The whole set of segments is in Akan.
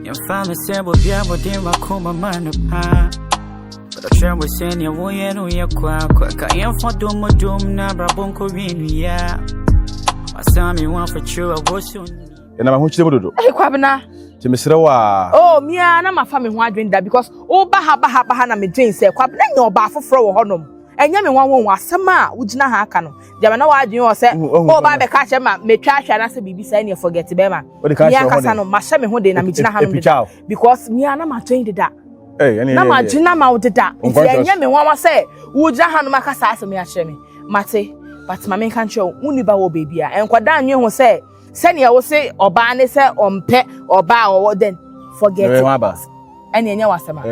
Your family said we'll be able to come a man of pa. But I try with saying your way and we are quack. I am for doom or doom, Nabra Bonko in ya. I saw me one for sure. I was soon. And I'm a do. Hey, Kwabena. To Miss Rawa. Oh, me and my family wondering that because oh, Bahana me Jane said, Kwabena, no baffle for honum. And Yammy one was summer, which na hakano. Jamana, what you say? Oh, Baba Catcher, me trash and I say, be saying you forget to Bema. What the Casano, Masami Hoden, and Michina because me and I'm trained that. Hey, and Nama Gina mounted that. If Yammy one was say, would Jahan Macasas me a shemi. Mate, but my main can't show Uniba baby. And Quadan you will say, Senia will say, or Barnesa, or pet, or bow, or then forget it. And Yamasama.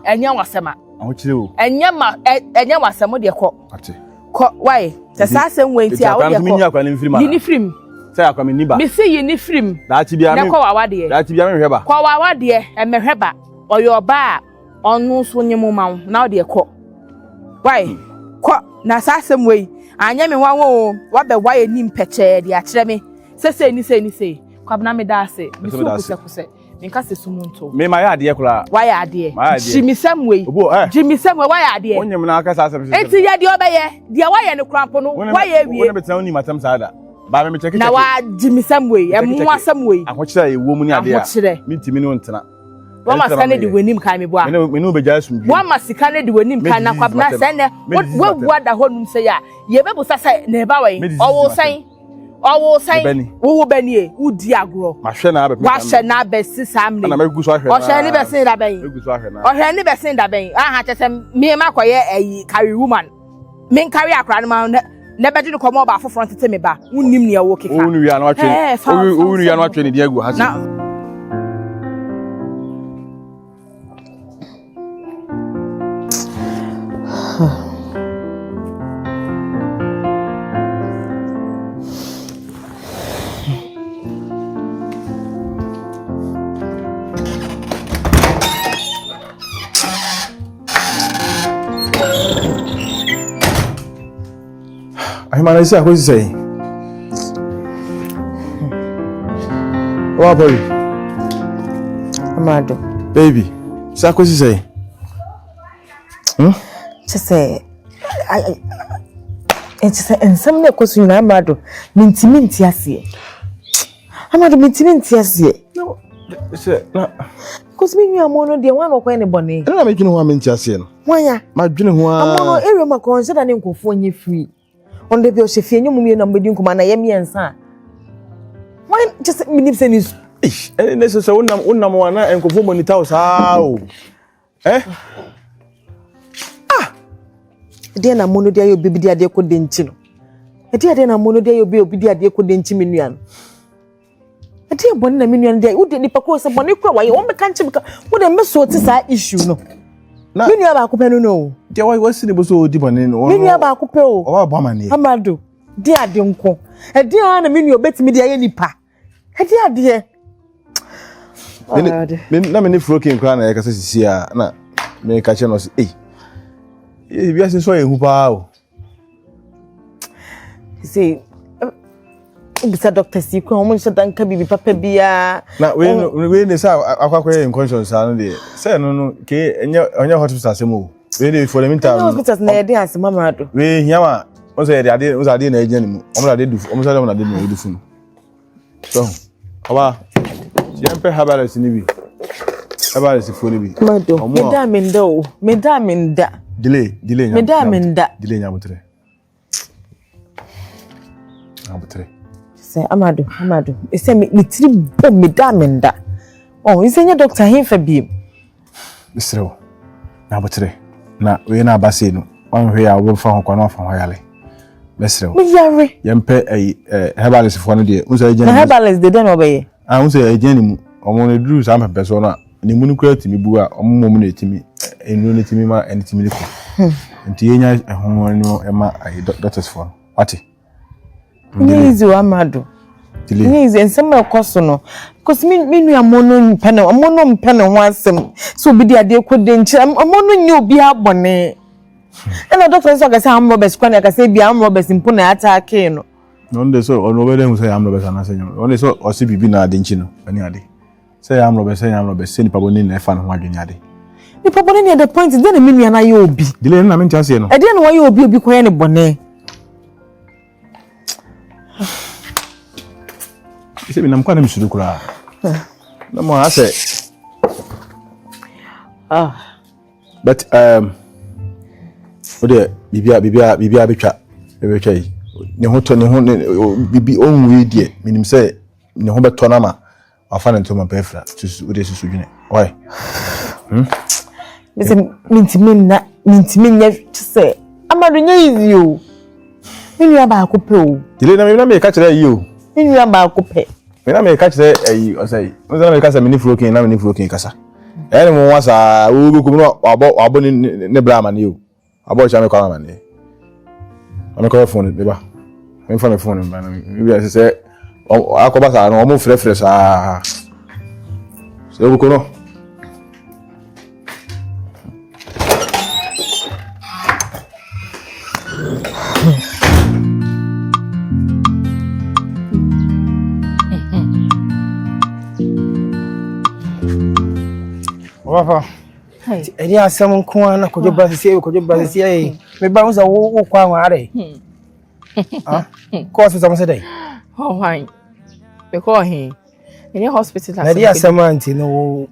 And Yamasama. And Yama was some of your court. Why? The Sassam wait here. Unifrim. Say, I come in Niba. Miss Unifrim. That's be a dear. That's be a reba. Quawa dear, and Meheba, or your bar, or no swing your mum, now dear court. Why? Quat, Nassam way. I am in one what the wire nim petche, the atreme. Say, Quabname Darcy, Miss Because it's Sumunto. Me, my idea, why are dear? Jimmy some way. Jimmy some way, why are dear? When you're not a it's the idea, dear, why and the crampono? Why are we ever telling Madame Sada? But I'm checking now, Jimmy some way, and more some way. I watch a woman idea. Meet me on tonight. One must Canada when him came. We know just one must Canada when him can not send what the home say. You ever say never way. All saying. Oh, say, who Benny, who Diagro, Masha Nabe, Sammy, or shall never say that bay, or shall never say that bay. I had to send me and my quiet a carry woman. Men carry a crown mound, never to come over for front to me back. Who knew me a walking. Only are not training Diego has now. I say, what you say? What boy? Amado. Baby, say what you say? Just say, it's and some ne kosu na Amado. Minti asie. Amado minti asie. No, say na. Because me you amono de wan okwa ne bone. Na make no wa minti asie no. Wanya? Ma dwene ho a. Amono ere ma consider ne nkofo nye free. On the bill, she fear you, mummy, and Bedin Commander, Yemi and son. Why just me say this? And this is a number one and conform on the house. How? Eh? Ah! Dear Namono, dear, you be dear, dear, couldn't you? A dear, then Namono, dear, you be dear, dear, couldn't you, Minian? A dear Bonnie, Minian, dear, who did the Pacos of Monica? Why you want the country? What a mess sort is that issue, no? Many of our couple no. Dear, why was it so deep on in many of our couple? Oh, Bomani. Amado, dear, Dunko. A dear, and mean your bet me, dear, any pa. A dear. Let me froking crown, like I say, na, make a channel. Eh, you are so who bow. See, it's a doctor, see, come on, so don't come be papa beer. Now, when they say, I in conscience, I say, no, okay, and your hospital, Samu. Ready for the meantime. Hospitals, near the answer, Mamma. We, Yama, was I didn't agent, almost I did do, almost I didn't do. So, how Yampe Habaris in the Habaris fully be. Madame Mendo, Madame in that. Delay, Madame in that. Delay, Yamutre. Say, Amado. It's a me 3 bomb, Madame in that. Oh, is any doctor here for beam? Mr. Nabutre. Now, we are not Bassino. One way I will find one off from Highly. Mr. Yampe a Habaris for 1 day. Was a Habaris, they don't obey. I won't say a genuine. I'm only drew some persona. The moon created me, Bua, or moment to me, and unity me, and Timmy. And Tia, a home, Emma, a doctor's phone. What? Easy, Amado. Easy, and some costono. Because me, a mono panel, a mono panel once, so be the idea couldn't. I'm mono you be a bonnet. And the doctor said, I say, I'm Robert's corner, I say, be I'm Robert's in Puna attack. None so, or nobody will say I'm Robert's and I say, only so, or CBB na dinchino, any idea. Say I'm Robert, say ni paboni na efa no ho adwenya de. Ni paboni ni the point then me nua na ye obi. Dile na me nchase no. E de na wo ye obi ko ye ne bone. Ise bi na mkwa na misuru kura. Na mo ase. But ode bibia betwa yi. Ne ho to ne ho bibi onwe die minim say ne ho beto na ma afa na ntoma pefra ode susu dwene. Why? Mise mintimi nya say amadu nya easy o. Nua ba ko pe o. Dile na me ka kire yi o. Nua ba ko pe. Me na me ka kire ayi o say. Mo na me ka say me ni flokin na me ni flokin kasa. Ene mo wasa wo ko no abo ne bra ma ne o. Abo cha me kwa ma ne. Ame ko phone be ba. Me fa me phone ba na me say akoba sa no mo frefre sa. Se wo ko no. Wafa. Eri asem nko ana kojo brasisi e. Me ba unsa wo kwa nware. Ko hospital mo dai. Oh why? Be ko he. Any hospital eri asem anti no.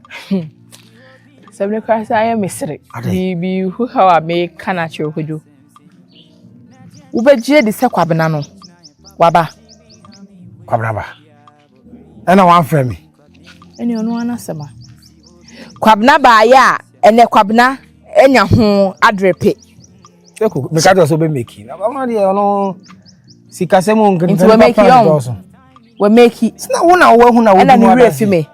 Seven class I am misre. Bi who how I make kana che kojo. Wo be je de se kwabena no. Waba. Kwabena ba. Ana wan frame me. Eni ono anasema. Kwabna ba ya ene kwabna enya ho adrepe eko me ka do so be make na ba ma de ono sikasemu ngin nti we make on we make na wona wo hu na wo na ni refi me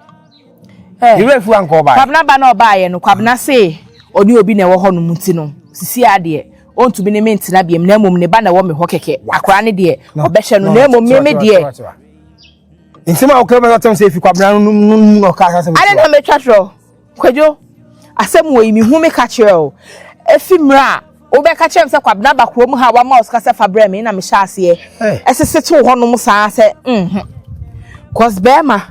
ni refi an ko ba kwabna ba na oba ye no kwabna se oni obi na wo ho no muti no sisi ade ontu bi ne menti na biem na mom ne ba na wo me ho keke akora ne de obehye no na mom me de nsema o kema zatem se fi kwabna no ka asem ade na me twatro Kwejo asem wo imi hu me ka kire o efimra obe ka kire mse kwabna ba krom ha wa mouse ka se fabre me na me sha ase esese to ho no musa se cause bema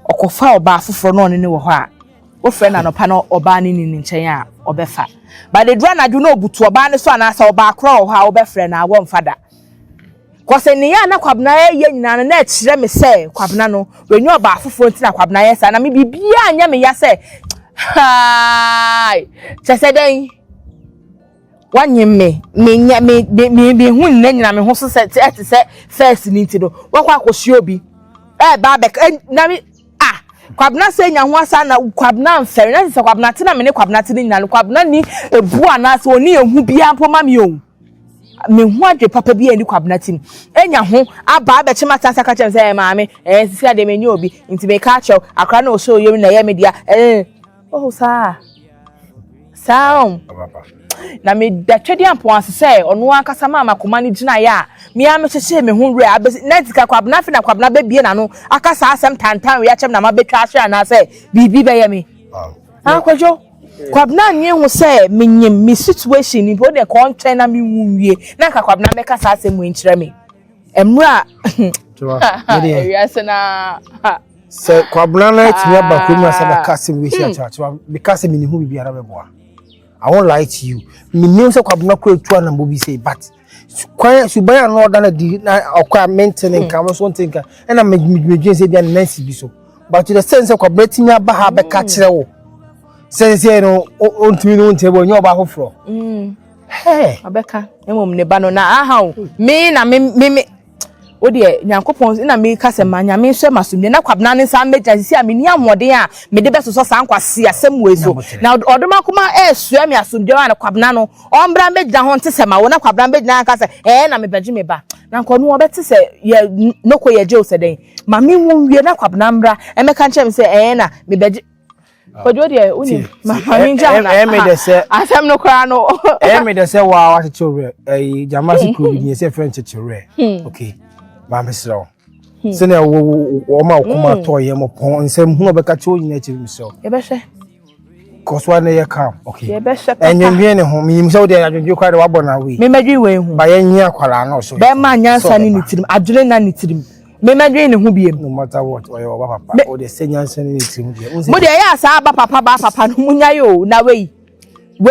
okofa oba afoforo no ne wo ho a wo frɛ na no pa no oba ni nkyɛn a obefa but the dra na do no obutu oba ne so ana sa oba akro ho a obefrɛ na wo mfada Kose ni ya na kwabna ye nyina na ekire me se kwabna no wenyu oba afofo nti na kwabna ye sa na me bibia anya me ya se hai chese den wanyem me hu nna nyina me ho so se first ni nti do wakwa akohye obi ba be na me kwabna se nya ho asa na kwabna mfere na se kwabna te na me ne kwabna te ni nyina kwabna ni ebu ana se oni ehu bia mpoma me o me hu ade papa bi ani kwabna tim enya ho aba be chema tasa ka chem say maame sisi ade me nyi obi nti me ka chew akra na o show yemi na ye media oh sa na me da twedi ampo ase say ono akasa mama koma ni gina ya me a me chese me hu re abesi netika kwabna fi na kwabna be bie na no akasa asem tantan we ya chem na ma betwa ahwe na say bibi be ye me akwajo kwabna nye hu say menyem me situation ni bo de konten na me wunwie na ka kwabna me kasa asem enkyere me emra yasena se kwabna na ti ya ba kwemu asa ba kase we shi acha because me ni hu bibi ara be boa I won't lie to you me name say kwabna ko etu na bobi say but kwai subaya no order na di na okwa maintain nka mo so ntinka na me say dia nancy bi so but to the sense kwabna tinya ba ha be ka kire wo sense no ontumi no ntebo nyo ba hofro abeka emom ne ba no na aha me na me odi nyankopon na me ka se manya me hwe masumne na kwabna ne sa meja sisi a me ni amode a me de beso so san kwase asem wezo na odoma kuma esua me asumde na kwabna no ombra meja ho nte se ma wo na kwabna meja na ka se na me beji me ba na nko no obeti se ye noko ye je o se den ma me wonwie na kwabna mbra emeka nchem se na me beji Kojo de uni mama minja na me de se asem no kra no me de se wa chechore jamasi ko bi se french chechore okay ma me sro se na wo ma kuma to ye mo pon nsem hu obeka che onyina chi mi so e be hwe koswa na ye kam okay e be hwe enyenwie ne ho mi so de adwodwe kwa de wa bona we me madwi we hu ba ye nyia kwala na so be ma nyansa ni nitirim adwene na nitirim me madwe ne ho biem no matter what oyo papa o de senyanse ne tirim de mo de ya sa ba papa no munya yo na we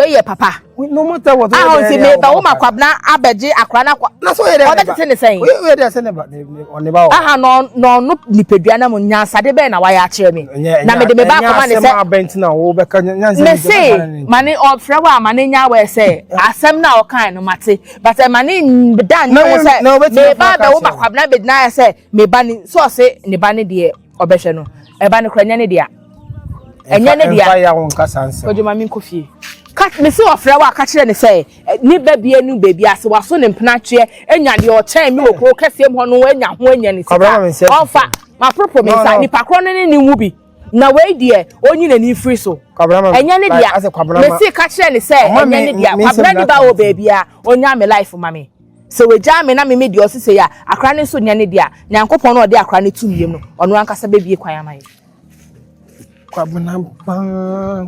ye papa no matter what ah on me ba wo makwabna abeje akra na so ye de o de tete ne sen we de se ne ba ne ba aha no nipadua na mo nyansa de be na wa ya kire me na me de me ba koma ne se abent na wo be ka nyansa me say mane o frewa mane nya we say asem na o kan no mate but mane dan no say me ba be wo makwabna be na say me ba ni so say ne ba ne de obehwe no e ba ne kranya ne dia enya ne dia ya won kasanse ojo ma min kofie kat me se ofre wa ka kire ne say ni ba bia nu baby ase waso ne mpnatwe enya de o chen mi okro kase em ho no enya ho enya ne sika onfa ma propo me sa ni pakro ne ni wu bi na we die onyi na ni free so enya ne dia me se ka kire ne say enya ne dia kwabra ni ba wo baby a onya me life mame so we jam me na me media osise ya akra ne so nya ne dia nyankopon no de akra ne tumiem no ono ankasa bebie kwan amaye kwabna ba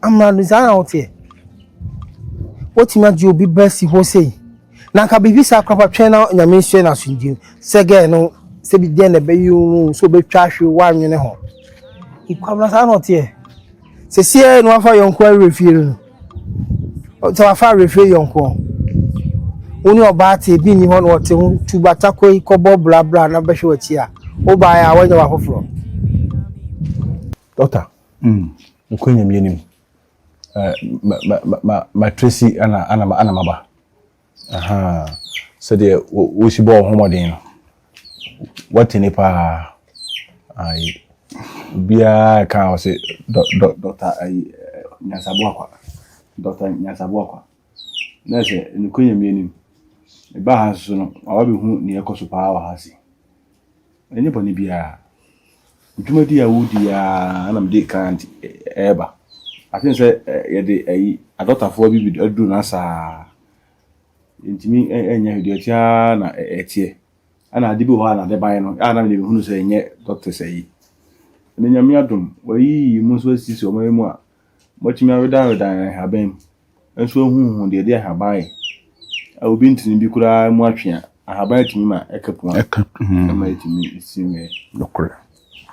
amranu zana otie woti ma ji obi besi ho sei na ka bibi sa kwapa twen na nyame hye na sunjim sege no se bi de na be yu so be twa hwe wa nwene ho ikwabna zana otie se sie no afa yonko refie no o ta afa refie yonko oni oba te bi ni ho no ote hu tubata koi kobo bla bla na be hwe wachi a o ba ya wanya wa foforo Doctor, ukwenye mienim. Ma Tracy ana maba. Aha. So de wo si bo homodin. What ni pa ai bia ka o se doctor ai nyasabu akwa. Doctor nyasabu akwa. Na se ukwenye mienim. Ba ha so no, awa be hu ni ekoso pa wa ha si. Enye boni bia Jumadi ya wudi ya anam de kanti eba. I think say ye de ayi adotafo bi adu na sa intimi enya hediatia na etie. Ana ade bi ho ana de ban no ana me hunu say nye doctor say. Ne nyame adum wayi mu so asisi o mu a mochimi aweda haban. Enso hu de de haban. A obi ntini bi kura mu atwe a haban timi ma ekapu ma timi isime dokore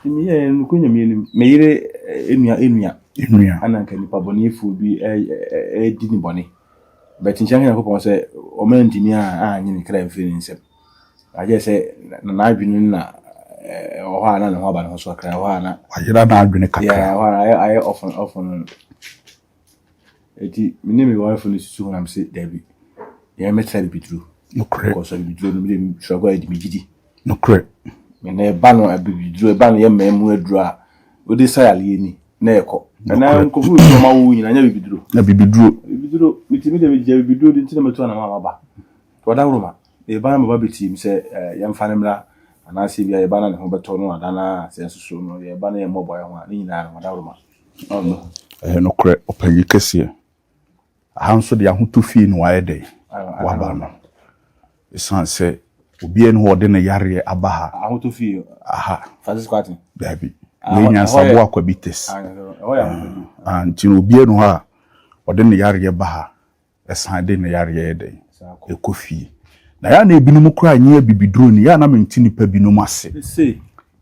me nukunya me yire enua ana kan nipa boni fu bi di ni boni but nchan na ko say o man ntimi a anyi ni kra mfiri nsem aje say na adwenu na o ha na ho ba na so kra ho na ayira na adwene kakra ya ho I often eti minimi wife ni susu na mse David ya metra bi true nokre ko so bi true no mi struggle edi mi gidi nokre me ba no abidru e ba no ye memu adru a we dey say ale ni na eko na nkofu so ma wo nyina nya bibidru na bibidru mitimi de bibidru di ntina metu na ma ba to da wuruma e ba na ba betim se ye mfa ne mra ana se bia ye ba na ne ho beto no adana se susu no ye ba na ye mobo ye ho a ni nyina na da wuruma nokre opanyi kese ahanso de ahoto fie no waye dey wa ba no isanse obi en ho de na yare abaha ahoto fie aha Francis Kwatin dabi lenya sabo akwa bites antino obi en ho a ode na yare baha esan de na yare dey ekofie na ya na ebinum kura anye bibidro ni ya na mentini pa binum ase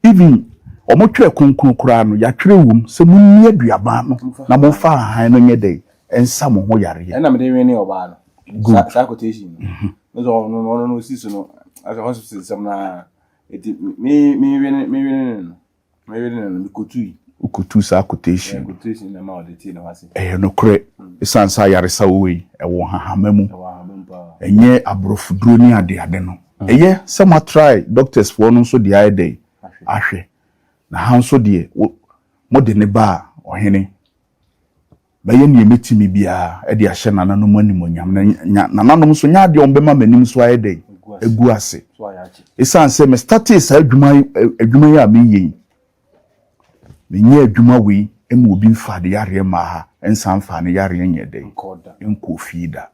even omotwe konkon kura no ya twere wum se munni aduaba no na momfa han no nye dey ensa mo ho yare na me de wen ni oba no sa quotation no si so no as a hospital some na me ukutu sa quotation na ma odeti na wase no kre isansa yaresa we ewo hahamamu enye abrofuduro ni ade no eye some try doctors for no so the ide ahwe na hanso de mo de ne ba ohene baye ni emetimi bia e de ahye nananom animonyam na nananom so nya de ombema manim so ide egu ase isanse me status adwuma ya me menye adwuma we emu obi mfa de yare ma ha ensa mfa ne yare nye de enko fida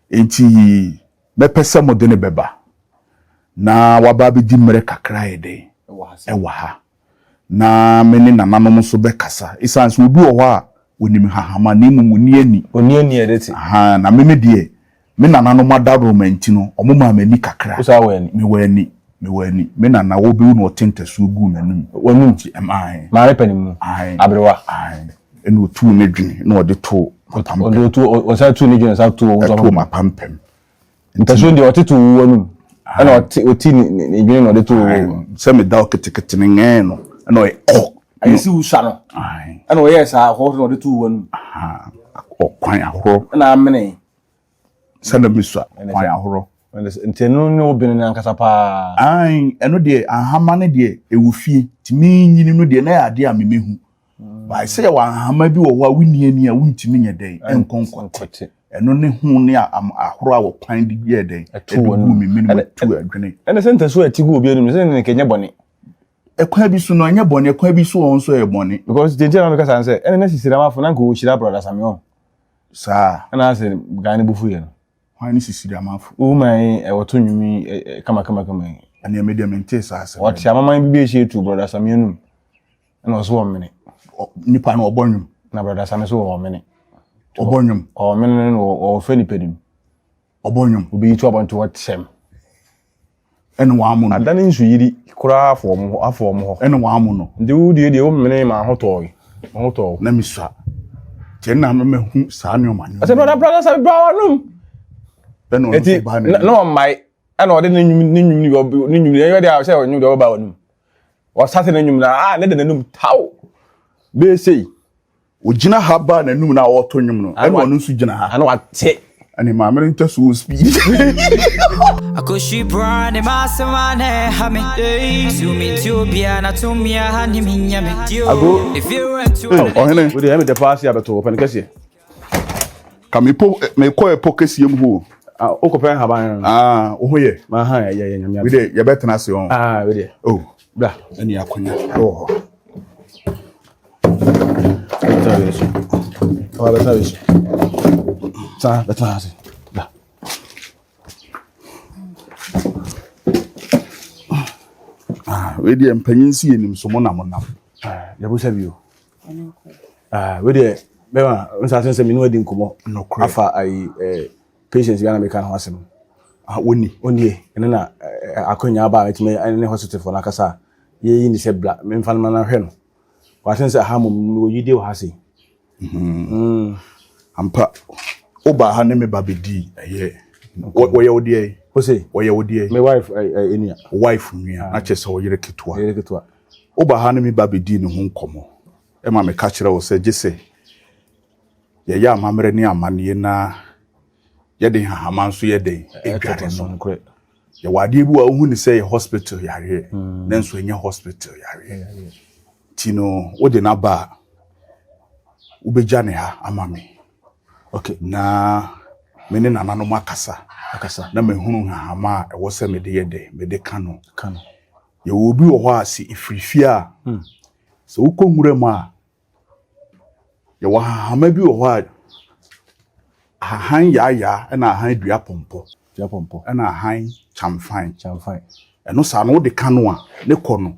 enti mepese mo de ne beba na waba bi di mere kakra ede ewa ha na meni nananom so bekasa isanse obi wo ha onim hahama na emu oniani edeti na meme de me nananom adaro manti no omuma mani kakra usa wani me wani me wani me na na wo bi no tente so gu manum wonum ti amai ma repanimu abrewa eno otu ne dwene na ode to ode to o sa tu ne dwene sa to wo to mapampem ntaso ndi otetu wonum ana oti ne dwene na ode to se me da oketekete ne ngen no na o ayisi usha no ana o yesa ho na ode to wonum o kwan ahoro na amene se na miswa kwan ahoro ntenu no obin na nkasa pa eno de ahama ne de ewufie timi nyini no de na ya de amemehu ba se ya wa ahama bi wo wa wini ani a wuntimi nye den enkonkonte eno ne hu ne ahoro a wo kwan de ye den edu mi minimum tu adwene ene senta so atigu obi anu se ne kenye bone ekwan bi so no anya bone ekwan bi so won so e bone because denje na meka sanse ene na sisira mafo na ko shira brother Samuel sa ana se gane bufu ye no hwan sisira mafo o mai e woto nwumi kama ani media mente sa se what amama bi be she tu brother Samuel num na so wo mene nipa na obonwum na brother Samuel so wo mene obonwum o mene no o feni pedim obonwum obi tu abantu what sem ene wa amu no adane nsu yiri kura afo mo ho ene wa amu no ndi wudi de wo mene ma hoto na miswa na me hu sa ne o manu ase brother Samuel bra num ene o so ba ne no mai ana ode ne nyum ye de a se o nyum de o ba wonum o sate ne nyum na ne de nanum taw be sei o gina ha ba nanum na o to nyum no ene onu su gina ha ana wate ani ma mere nta so speed Akoshi brand ma samane hame Zoomi to bia na to mia hani minya me dio if you want to oh hene we dey me the pass ya beto open kase ka me ko e pokesi em ho o ko pen haban o ho ye ma ha ya nyamia we dey ye betena se on we dey oh bra ani akonya oh beta se bra we dey empanyin si enim so mo na monam ya bo sabio we dey be ma nsa sense mi no adi nkomo afa ai patients yana me kan ho asem woni ene na akonya ba etime ene hospital for nakasa ye ni se bla me mfa na hwe no wa sense ha mum no yide wa hase ampa oba ha ne me babedi eye wo ye wodi e o say wo ye wodi e my wife enia wife nua na chese wo yere ketua oba ha ne me babedi ne ho nkomo e ma me ka kire wo se gese ye ya amamre ne amane na ye de hahama nso ye de edware no ye wade bi wa hu ni say hospital yare na nso enye hospital yare tino wo de na ba ubeja ne ha amame okay na mene nana no makasa na mehunu hahama e wo se me de ye de me de kano ye wo bi wo ho ase ifrifia so ukonwure ma ye wo hahama bi wo ho ahan ya na ahan dua pompo na ahan chamfan eno sa no de kano a ne kono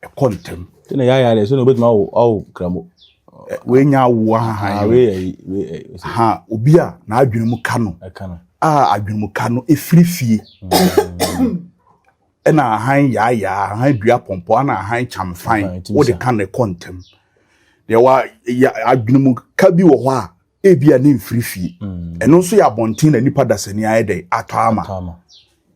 e kontem tena ya le so no betima au kramo we nya wo ahan we ha obi a na adwene mu kano adwene mu kano efrifie ena ahan ya ahan dua pompo na ahan chamfan wo de kano e kontem de wa adwene mu ka bi wo ho a ebia ne mfirifie eno nso ya bontin na nipa dasani ayede atama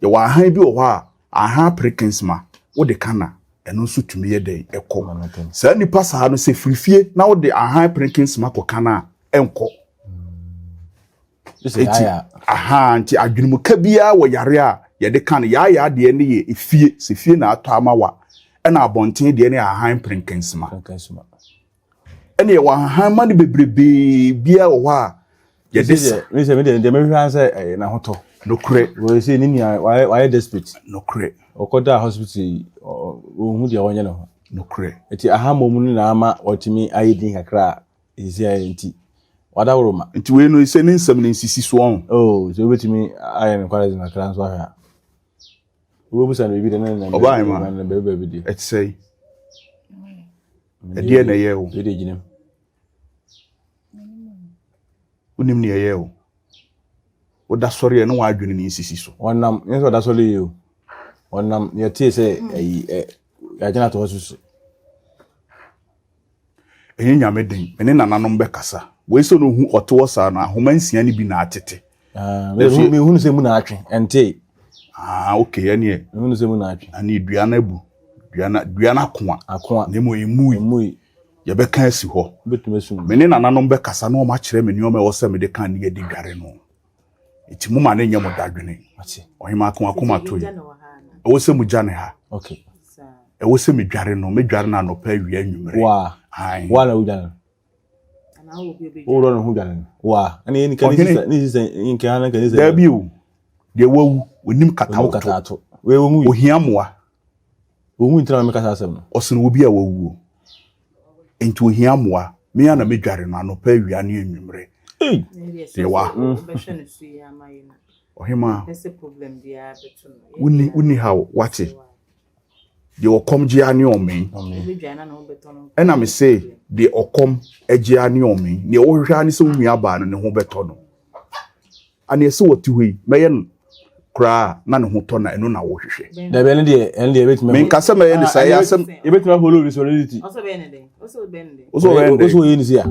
ye wa han bi wo ha aha prekinsma wo de kana eno nso tumi yede ekọ sa nipa sa no se firifie na wo de aha prekinsma ko kana enko aha anti adwunumu ka bia wo yare a ye de kana ya de ne ye efie se fie na atama wa ena abontin de ne aha prekinsma ene wa han ma ne bebrebe bia wo ha ye desa me se me de me hwan se na hoto nokure we se ni why desperate nokure okoda hospital ohun dia wonye no nokure eti aha momu na ama otimi ayedin kakra ezi ayenti wada woroma enti we no se ni nsam ne nsisi so on so betimi ayen kwara na kakra so ahia wo busa no bi de na oba ma na bebe di eti sei edi na ye o edi ginem unim ne ye o oda sori no wa adwene ni nsisi so wonam nso oda sori ye o Onam ye tie say ya jana to susu. Enye nyame den, ene nananom be kasa. We so no hu oto sa na ahoma nsia ni bi na atete. Me hunu se mu na atwe ente. Okay, ene e. Me hunu se mu na atwe. Ani duana bu. Duana akoa. Ne mo emui. Ye be kan si ho. Betume sum. Me ne nananom be kasa na o ma kire me ne o me wo se me de kan ne ye di dware no. Iti mu ma ne nyam dadwene. Ati. Ohima akoma to yi. Wo se mu jane ha. Okay. Wo se me dware no, me dware na no pa wi anwumre. Wa. Hai. Wa na wo dware. O ro no hu dware. Wa. Ani ni kan ni se in kan na kan ni se. Da bi o. De wawu, onim katawo. We wo mu. Ohia moa. Wo mu ntra me kasa asem no. Osene obi a wawu. Enti ohia moa, me ana me dware no pa wi ane anwumre. Dewa. Ohima. Ese problem dia betu. Uni how wati. De okom je ane omen. Ena me say de okom eje ane omen. Ne wo hwa ane se unua ba no ne ho beto no. Ane ese woti hoi, meye no kra na ne ho to na eno na wo hwehwe. Da be ne de betime. Me nka se meye ne sai asem e betime follow responsibility. Also be ne de. Also be ne de. Also be ne de. Also ye ni sia.